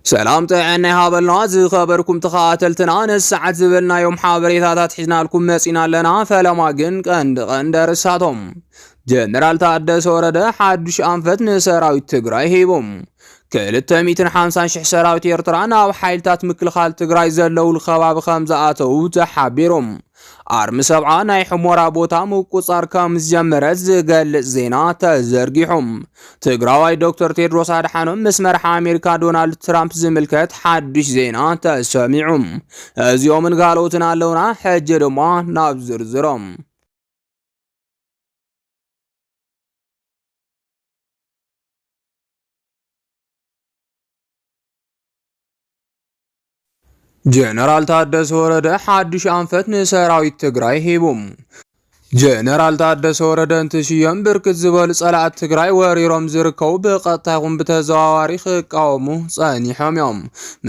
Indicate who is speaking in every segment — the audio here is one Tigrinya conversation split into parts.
Speaker 1: سلام طعنا هابلنا زي خبركم تخاتلتنا نسعد زبلنا يوم حابريتات حزنا لكم مسينا لنا فلما جن قند رساتهم جنرال تادس ورده حدش أنفت نسراويت تግራይ ሂቦም ከ250,000 ሰራዊት ኤርትራ ናብ ሓይልታት ምክልኻል ትግራይ ዘለው ልኸባቢ ከም ዝኣተው ተሓቢሮም አርሚ ሰብዓ ናይ ሕሞራ ቦታ ምቁጻር ከም ዝጀመረት ዝገልጽ ዜና ተዘርጊሖም ትግራዋይ ዶክተር ቴድሮስ አድሓኖም ምስ መራሒ አሜሪካ ዶናልድ ትራምፕ ዝምልከት ሓድሽ ዜና ተሰሚዑም እዚኦምን ጋሎትን ኣለውና ሕጂ ድማ ናብ ዝርዝሮም جنرال تادس ورده حدش أنفت نسراويت تግራይ ሂቦም جنرال تادس ورده انتشيام بركت زبال صلاة تግራይ ወሪሮም ዝርከው በቀጣይኩም በተዘዋዋሪ ኸቃውሙ ጸኒሖም እዮም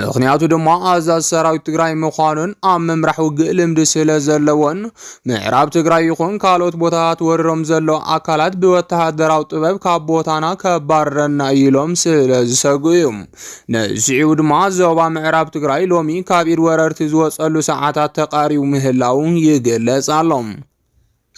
Speaker 1: ምክንያቱ ድማ አዛዝ ሰራዊት ትግራይ መዃኑን ኣብ መምራሕ ውግእ ልምዲ ስለ ዘለዎን ምዕራብ ትግራይ ይኹን ካልኦት ቦታታት ወሪሮም ዘሎ አካላት በወተሃደራው ጥበብ ካብ ቦታና ከባረና ኢሎም ስለ ዝሰጉ እዮም ነዚኡ ድማ ዞባ ምዕራብ ትግራይ ሎሚ ካብ ኢድ ወረርቲ ዝወጸሉ ሰዓታት ተቃሪው ምህላው ይገለጽ ኣሎም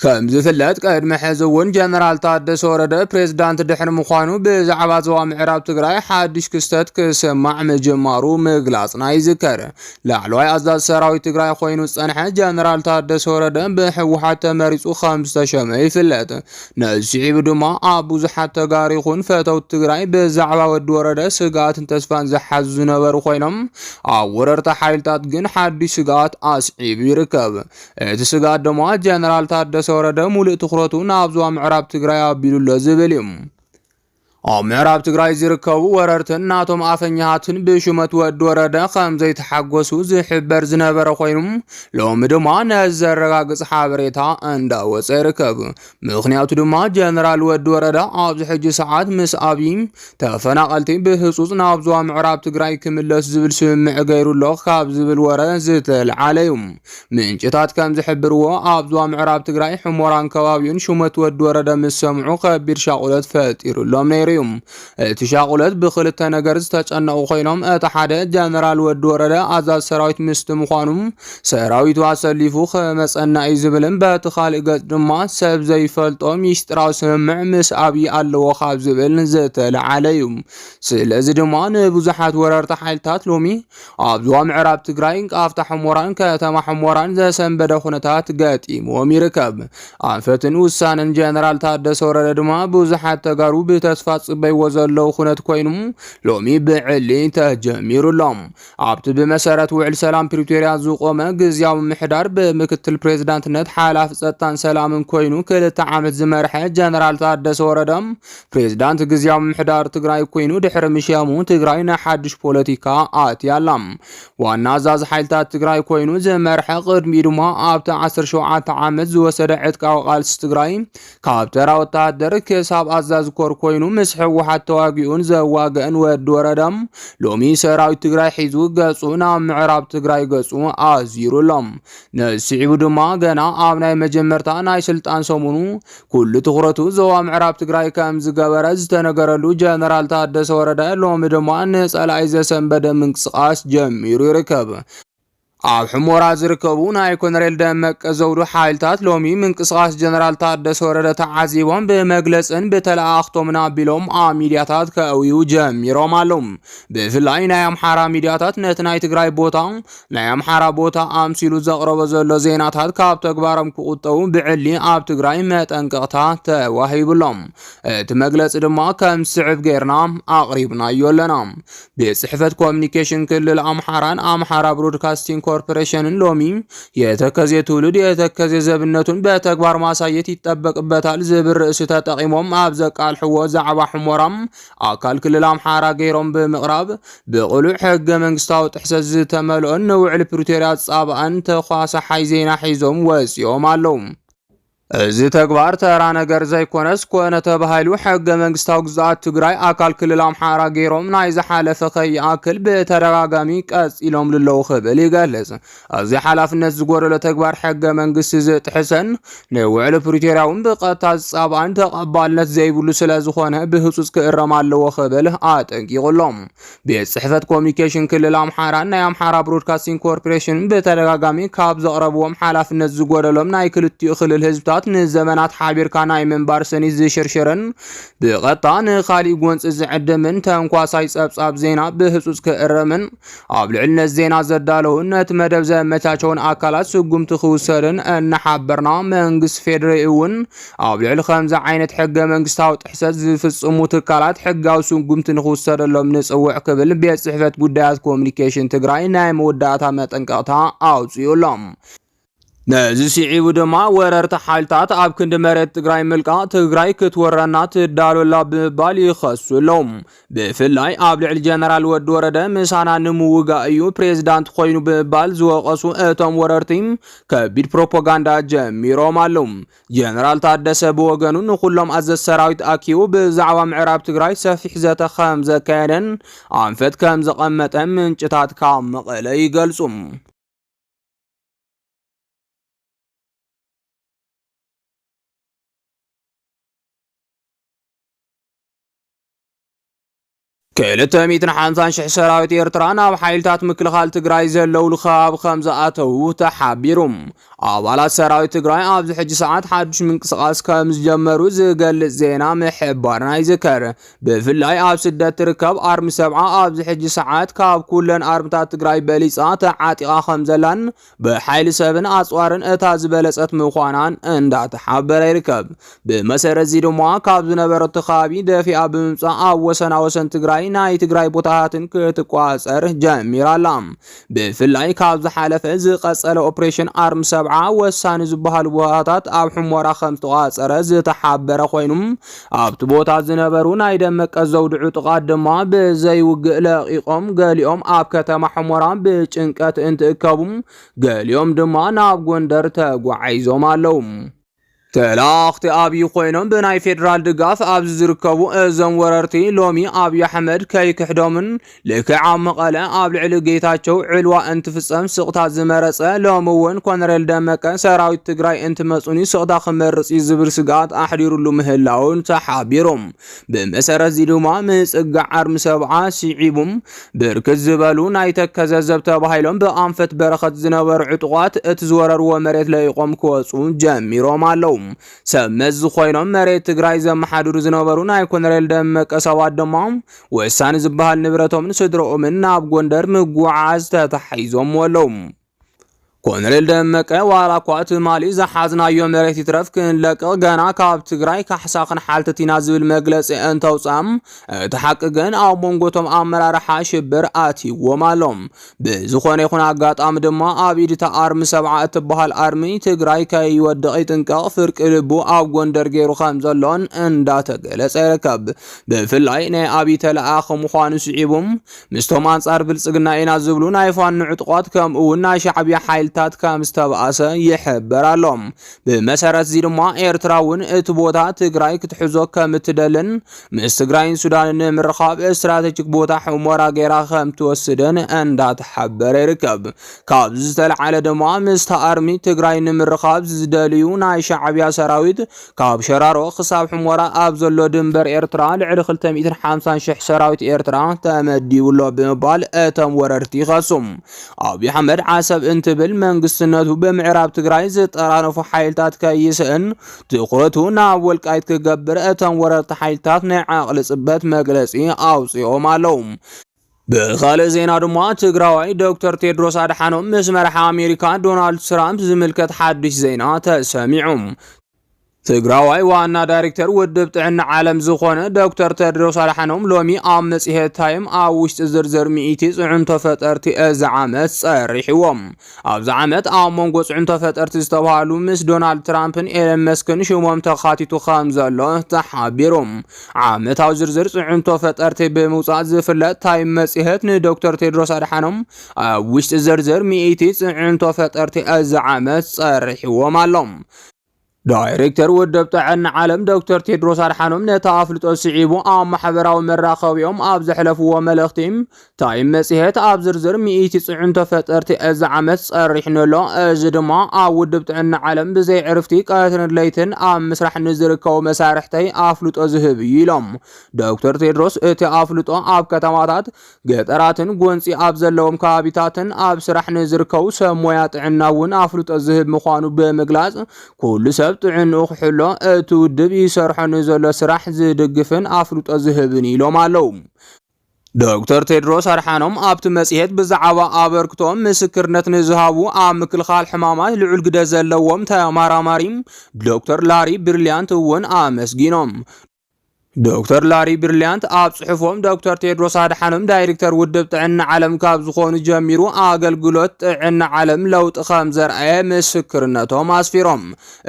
Speaker 1: ከም ዝፍለጥ ቀድመ ሕዝውን ጀነራል ታደሰ ወረደ ፕሬዝዳንት ድሕሪ ምዃኑ ብዛዕባ ዞባ ምዕራብ ትግራይ ሓድሽ ክስተት ክስማዕ መጀመሩ ምግላጽና ይዝከር ላዕለዋይ አዛዝ ሰራዊት ትግራይ ኮይኑ ጸንሐ ጀነራል ታደሰ ወረደ ብሕወሓት ተመሪጹ ከም ዝተሸመ ይፍለጥ ነዚኡ ድማ ኣብ ብዙሓት ተጋሪኹን ፈተውት ትግራይ ብዛዕባ ወዲ ወረደ ስጋትን ተስፋን ዝሓዙ ዝነበሩ ኮይኖም ኣብ ወረርታ ሓይልታት ግን ሓድሽ ስጋት ኣስዒቡ ይርከብ እቲ ስጋት ድማ ጀነራል ታደሰ ወረደ ሙሉእ ትኹረቱ ናብ ዞባ ምዕራብ ትግራይ ኣቢሉሎ ዝብል እዩ ኣብ ምዕራብ ትግራይ ዝርከቡ ወረርትን ናቶም ኣፈኛሃትን ብሹመት ወዲ ወረደ ከም ዘይተሓጎሱ ዝሕበር ዝነበረ ኮይኑ ሎሚ ድማ ነዘረጋግጽ ሓበሬታ እንዳወፀ ይርከብ ምክንያቱ ድማ ጀነራል ወዲ ወረደ ኣብዚ ሕጂ ሰዓት ምስ ኣብይ ተፈናቀልቲ ብህጹጽ ናብ ዞባ ምዕራብ ትግራይ ክምለስ ዝብል ስምምዕ ገይሩሎ ካብ ዝብል ወረ ዝተልዓለ እዩ ምንጭታት ከም ዝሕብርዎ ኣብ ዞባ ምዕራብ ትግራይ ሕሞራን ከባቢውን ሹመት ወዲ ወረደ ምስ ሰምዑ ከቢድ ሻቁለት ፈጢሩሎም ነይሩ እቲ ሻቁለት ብኽልተ ነገር ዝተጨነቁ ኮይኖም እቲ ሓደ ጀነራል ወዲ ወረደ አዛዝ ሰራዊት ምስት ምዃኑ ሰራዊቱ አሰሊፉ ከመጸናይ ዝብልን በቲ ካልእ ገጽ ድማ ሰብ ዘይፈልጦ ሚስጥራዊ ስምምዕ ምስ ኣብይ ኣለዎ ካብ ዝብል ዝተልዓለ እዩ ስለዚ ድማ ንብዙሓት ወረርቲ ሓይልታት ሎሚ ኣብ ዞባ ምዕራብ ትግራይ ቃፍታ ሕሞራን ከተማ ሕሞራን ዘሰንበደ ኩነታት ገጢሞም ይርከብ ኣንፈትን ውሳነን ጀነራል ታደሰ ወረደ ድማ ብዙሓት ተጋሩ ብተስፋ ጽበይ ወዘለው ኩነት ኮይኑ ሎሚ ብዕሊ ተጀሚሩሎም ኣብቲ ብመሰረት ውዕል ሰላም ፕሪቶሪያ ዝቆመ ግዝያዊ ምሕዳር በምክትል ፕሬዝዳንትነት ሓላፍ ጸጥታን ሰላምን ኮይኑ ክልተ ዓመት ዝመርሐ ጀነራል ታደሰ ወረደም ፕሬዝዳንት ግዝያዊ ምሕዳር ትግራይ ኮይኑ ድሕሪ ምሽያሙ ትግራይ ንሓድሽ ፖለቲካ ኣትያላም ዋና አዛዝ ሓይልታት ትግራይ ኮይኑ ዝመርሐ ቅድሚ ድማ ኣብቲ 17 ዓመት ዝወሰደ ዕጥቃዊ ቃልሲ ትግራይ ካብ ተራ ወታደር ክሳብ አዛዝ ኮር ኮይኑ ምስ ሕወሓት ተዋጊኡን ዘዋገአን ወዲ ወረደም ሎሚ ሰራዊት ትግራይ ሒዙ ገጹ ናብ ምዕራብ ትግራይ ገጹ ኣዚሩሎም ነዚኡ ድማ ገና ኣብ ናይ መጀመርታ ናይ ስልጣን ሰሙኑ ኩሉ ትኹረቱ ዞባ ምዕራብ ትግራይ ከም ዝገበረ ዝተነገረሉ ጀነራል ታደሰ ወረደ ሎሚ ድማ ንጸላኢ ዘሰንበደ ምንቅስቃስ ጀሚሩ ይርከብ ኣብ ሕሞራ ዝርከቡ ናይ ኮሎኔል ደመቀ ዘውዱ ሓይልታት ሎሚ ምንቅስቃስ ጀነራል ታደሰ ወረደ ተዓዚቦም ብመግለጽን በተለኣኽቶምና ቢሎም ኣብ ሚድያታት ከእውዩ ጀሚሮም ኣሎም ብፍላይ ናይ ኣምሓራ ሚድያታት ነቲ ናይ ትግራይ ቦታ ናይ ኣምሓራ ቦታ ኣምሲሉ ዘቕረበ ዘሎ ዜናታት ካብ ተግባሮም ክቁጠቡ ብዕሊ ኣብ ትግራይ መጠንቀቕታ ተዋሂብሎም እቲ መግለጽ ድማ ከም ስዕብ ጌርና ኣቕሪብናዮ ኣለና ብጽሕፈት ኮሙኒኬሽን ክልል ኣምሓራን ኣምሓራ ብሮድካስቲንግ ኮርፖሬሽንን ሎሚ የተከዜ ትውልድ የተከዜ ዘብነቱን በተግባር ማሳየት ይጠበቅበታል ዝብል ርእሲ ተጠቂሞም ኣብ ዘቃልሕዎ ዛዕባ ሕሞራም ኣካል ክልል ኣምሓራ ገይሮም ብምቕራብ ብቕሉዕ ሕገ መንግስታዊ ጥሕሰት ዝተመልኦን ንውዕል ፕሪቶሪያ ጻብኣን ተኳሳሓይ ዜና ሒዞም ወፂኦም ኣለው እዚ ተግባር ተራ ነገር ዘይኮነስ ኮነ ተባሂሉ ሕገ መንግስታዊ ግዝኣት ትግራይ ኣካል ክልል ኣምሓራ ገይሮም ናይ ዝሓለፈ ከይኣክል ብተደጋጋሚ ቀፂሎም ልለው ክብል ይገልጽ። እዚ ሓላፍነት ዝጎደሎ ተግባር ሕገ መንግስቲ ዝጥሕሰን ንውዕል ፕሪቶርያ እውን ብቐጥታ ዝጻብኣን ተቐባልነት ዘይብሉ ስለ ዝኾነ ብህጹጽ ክእረም ኣለዎ ክብል ኣጠንቂቑሎም። ቤት ጽሕፈት ኮሙኒኬሽን ክልል ኣምሓራን ናይ ኣምሓራ ብሮድካስቲንግ ኮርፖሬሽን ብተደጋጋሚ ካብ ዘቕረብዎም ሓላፍነት ዝጎደሎም ናይ ክልቲኡ ክልል ህዝብታት ንዘመናት ሓቢርካ ናይ መንባር ሰኒት ዝሽርሽርን ብቐጥታ ንኻሊእ ጎንፂ ዝዕድምን ተንኳሳይ ጸብጻብ ዜና ብህጹጽ ክእረምን ኣብ ልዕሊ ነዚ ዜና ዘዳለውን ነቲ መደብ ዘመቻቸውን ኣካላት ስጉምቲ ክውሰድን እናሓበርና መንግስቲ ፌደራል እውን ኣብ ልዕሊ ከምዚ ዓይነት ሕገ መንግስታዊ ጥሕሰት ዝፍጽሙ ትካላት ሕጋዊ ስጉምቲ ንክውሰደሎም ንጽውዕ ክብል ቤት ጽሕፈት ጉዳያት ኮሙኒኬሽን ትግራይ ናይ መወዳእታ መጠንቀቕታ ኣውፅኡሎም። ነዚ ስዒቡ ድማ ወረርቲ ሓይልታት ኣብ ክንዲ መሬት ትግራይ ምልቃቕ ትግራይ ክትወረና ትዳሎላ ብምባል ይኸሱሎም። ብፍላይ ኣብ ልዕሊ ጀነራል ወዲ ወረደ ምሳና ንምውጋእ እዩ ፕሬዝዳንት ኮይኑ ብምባል ዝወቐሱ እቶም ወረርቲ ከቢድ ፕሮፓጋንዳ ጀሚሮም ኣለው። ጀነራል ታደሰ ብወገኑ ንኩሎም ኣዘዝ ሰራዊት ኣኪቡ ብዛዕባ ምዕራብ ትግራይ ሰፊሕ ዘተ ከም ዘካየደን ኣንፈት ከም ዘቐመጠ ምንጭታት ካብ መቐለ ይገልጹ። ክልተ 150,000 ሰራዊት ኤርትራ ናብ ሓይልታት ምክልኻል ትግራይ ዘለውሉ ከባቢ ከም ዝኣተው ተሓቢሩ። ኣባላት ሰራዊት ትግራይ ኣብዚ ሕጂ ሰዓት ሓድሽ ምንቅስቓስ ከም ዝጀመሩ ዝገልጽ ዜና ምሕባርና ይዝከር። ብፍላይ ኣብ ስደት ትርከብ ኣርሚ ሰብዓ ኣብዚ ሕጂ ሰዓት ካብ ኩለን ኣርምታት ትግራይ በሊፃ ተዓጢቓ ከም ዘላን ብሓይሊ ሰብን ኣጽዋርን እታ ዝበለጸት ምዃናን እንዳተሓበረ ይርከብ። ብመሰረት እዚ ድማ ካብ ዝነበረቱ ከባቢ ደፊኣ ብምምጻእ ኣብ ወሰናወሰን ትግራይ ናይ ትግራይ ቦታታትን ክትቋጸር ጀሚራላ። ብፍላይ ካብ ዝሓለፈ ዝቐጸለ ኦፕሬሽን ኣርሚ ሰብዓ ወሳኒ ዝበሃሉ ቦታታት ኣብ ሕሞራ ከም ዝተቋጸረ ዝተሓበረ ኮይኑ ኣብቲ ቦታ ዝነበሩ ናይ ደመቀ ዘውድዑ ጥቃት ድማ ብዘይውግእ ለቂቆም ገሊኦም ኣብ ከተማ ሕሞራ ብጭንቀት እንትእከቡ ገሊኦም ድማ ናብ ጎንደር ተጓዒዞም ኣለው። ተላኽቲ ኣብይ ኮይኖም ብናይ ፌደራል ድጋፍ ኣብ ዝርከቡ እዞም ወረርቲ ሎሚ ኣብይ ኣሕመድ ከይክሕዶምን ልክዕ ኣብ መቐለ ኣብ ልዕሊ ጌታቸው ዕልዋ እንትፍጸም ስቕታት ዝመረጸ ሎሚ እውን ኮሎኔል ደመቀ ሰራዊት ትግራይ እንትመጹኒ ስቕታ ክመርጽ ዝብል ስጋት ኣሕዲሩሉ ምህላውን ተሓቢሮም። ብመሰረት እዚ ድማ ምጽጋዕ ኣርሚ ሰብዓ ስዒቡም ብርክት ዝበሉ ናይ ተከዘዘብ ተባሂሎም ብኣንፈት በረኸት ዝነበሩ ዕጡቋት እቲ ዝወረርዎ መሬት ለይቆም ክወጹ ጀሚሮም ኣለው። ሰመዝ ኮይኖም መሬት ትግራይ ዘመሓድሩ ዝነበሩ ናይ ኮሎኔል ደመቀ ሰባት ድማ ወሳኒ ዝበሃል ንብረቶምን ስድሮኦምን ናብ ጎንደር ምጉዓዝ ተታሒዞም ኣለው። ኮሎኔል ደመቀ ዋላ እኳ ትማሊ ዝሓዝናዮ መሬት ይትረፍ ክንለቅቕ ገና ካብ ትግራይ ካሕሳ ክንሓልተት ኢና ዝብል መግለፂ እንተውፅኦም እቲ ሓቂ ግን ኣብ መንጎቶም ኣመራርሓ ሽብር ኣትይዎም ኣሎም። ብዝኾነ ይኹን ኣጋጣሚ ድማ ኣብ ኢድታ ኣርሚ ሰብዓ እትበሃል ኣርሚ ትግራይ ከይወድቕ ይጥንቀቕ ፍርቂ ልቡ ኣብ ጎንደር ገይሩ ከም ዘሎን እንዳተገለጸ ይርከብ። ብፍላይ ናይ ኣብይ ተለኣኸ ምዃኑ ስዒቦም ምስቶም ኣንጻር ብልጽግና ኢና ዝብሉ ናይ ፋኖ ዕጡቋት ከምኡ እውን ናይ ሻዕብያ ሓይል ታት ከም ዝተባኣሰ ይሕበር ኣሎም። ብመሰረት እዚ ድማ ኤርትራ እውን እቲ ቦታ ትግራይ ክትሕዞ ከም እትደልን ምስ ትግራይን ሱዳንን ንምርኻብ ስትራቴጂክ ቦታ ሕሞራ ገይራ ከም ትወስድን እንዳተሓበረ ይርከብ። ካብዚ ዝተለዓለ ድማ ምስ ኣርሚ ትግራይ ንምርኻብ ዝደልዩ ናይ ሻዕብያ ሰራዊት ካብ ሸራሮ ክሳብ ሕሞራ ኣብ ዘሎ ድንበር ኤርትራ ልዕሊ 250,000 ሰራዊት ኤርትራ ተመዲቡሎ ብምባል እቶም ወረርቲ ይኸሱም። ኣብይ ኣሕመድ ዓሰብ እንትብል መንግስትነቱ ብምዕራብ ትግራይ ዝጠራነፉ ሓይልታት ከይስእን ትኩረቱ ናብ ወልቃይት ክገብር እቶም ወረርቲ ሓይልታት ናይ ዓቕሊ ጽበት መግለጺ ኣውፅኦም ኣለው። ብኻልእ ዜና ድማ ትግራዋይ ዶክተር ቴድሮስ ኣድሓኖም ምስ መራሒ ኣሜሪካ ዶናልድ ትራምፕ ዝምልከት ሓድሽ ዜና ተሰሚዑ። ትግራዋይ ዋና ዳይሬክተር ውድብ ጥዕና ዓለም ዝኾነ ዶክተር ቴድሮስ ኣድሓኖም ሎሚ ኣብ መጽሔት ታይም ኣብ ውሽጢ ዝርዝር 100 ጽዕንቶ ፈጠርቲ እዚ ዓመት ጸሪሕዎም። ኣብዚ ዓመት ኣብ መንጎ ጽዕንቶ ፈጠርቲ ዝተባሃሉ ምስ ዶናልድ ትራምፕን ኤለን መስክን ሽሞም ተኻቲቱ ከም ዘሎ ተሓቢሮም። ዓመታዊ ዝርዝር ጽዕንቶ ፈጠርቲ ብምውጻእ ዝፍለጥ ታይም መጽሔት ንዶክተር ቴድሮስ ኣድሓኖም ኣብ ውሽጢ ዝርዝር 100 ጽዕንቶ ፈጠርቲ እዚ ዓመት ጸሪሕዎም ኣሎም። ዳይሬክተር ውድብ ጥዕና ዓለም ዶክተር ቴድሮስ አድሓኖም ነታ አፍልጦ ስዒቡ ኣብ ማሕበራዊ መራኸቢኦም ኣብ ዘሕለፍዎ መልእኽቲ ታይም መጽሔት ኣብ ዝርዝር 100 ጽዕንቶ ፈጠርቲ እዚ ዓመት ጸሪሕንሎ እዚ ድማ ኣብ ውድብ ጥዕና ዓለም ብዘይ ዕርፍቲ ቀትርን ለይትን ኣብ ምስራሕ ንዝርከቡ መሳርሕተይ ኣፍልጦ ዝህብ እዩ ኢሎም ዶክተር ቴድሮስ እቲ ኣፍልጦ ኣብ ከተማታት ገጠራትን ጎንፂ ኣብ ዘለዎም ከባቢታትን ኣብ ስራሕ ንዝርከቡ ሰብ ሞያ ጥዕና እውን ኣፍልጦ ዝህብ ምዃኑ ብምግላጽ ኩሉ ሰብ ጥዕንኡ ክሕሎ እቲ ውድብ ይሰርሖ ዘሎ ስራሕ ዝድግፍን ኣፍልጦ ዝህብን ኢሎም ኣለው ዶክተር ቴድሮስ አድሓኖም ኣብቲ መጽሔት ብዛዕባ ኣበርክቶም ምስክርነት ንዝሃቡ ኣብ ምክልኻል ሕማማት ልዑል ግደ ዘለዎም ተመራማሪ ዶክተር ላሪ ብሪሊያንት እውን ኣመስጊኖም ዶክተር ላሪ ብሪሊያንት ኣብ ጽሑፎም ዶክተር ቴድሮስ አድሓኖም ዳይሬክተር ውድብ ጥዕና ዓለም ካብ ዝኾኑ ጀሚሩ ኣገልግሎት ጥዕና ዓለም ለውጢ ከም ዘርአየ ምስክርነቶም ኣስፊሮም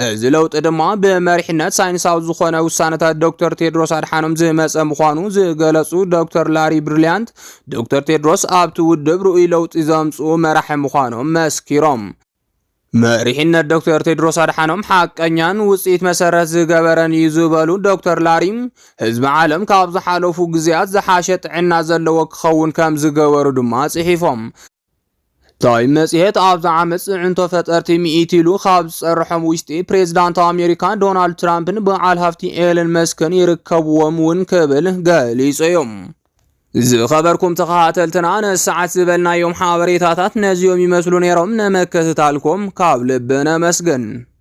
Speaker 1: እዚ ለውጢ ድማ ብመሪሕነት ሳይንሳዊ ዝኾነ ውሳነታት ዶክተር ቴድሮስ አድሓኖም ዝመጸ ምዃኑ ዝገለጹ ዶክተር ላሪ ብሪሊያንት ዶክተር ቴድሮስ ኣብቲ ውድብ ርኡይ ለውጢ ዘምጽኡ መራሒ ምዃኖም መስኪሮም መሪሕነት ዶክተር ቴድሮስ አድሓኖም ሓቀኛን ውጽኢት መሰረት ዝገበረን እዩ ዝበሉ ዶክተር ላሪም ህዝቢ ዓለም ካብ ዝሓለፉ ግዜያት ዝሓሸ ጥዕና ዘለዎ ክኸውን ከም ዝገበሩ ድማ ጽሒፎም ታይም መጽሔት ኣብዛ ዓመት ጽዕንቶ ፈጠርቲ 100 ኢሉ ካብ ዝጸርሖም ውሽጢ ፕሬዝዳንት ኣሜሪካ ዶናልድ ትራምፕን በዓል ሃፍቲ ኤለን መስክን ይርከብዎም እውን ክብል ገሊጹ እዮም ዝኸበርኩም ተኸታተልትና ነሰዓት ዝበልናዮም ሓበሬታታት ነዚዮም ይመስሉ ነይሮም ነመከታተልኩም ካብ ልብና መስገን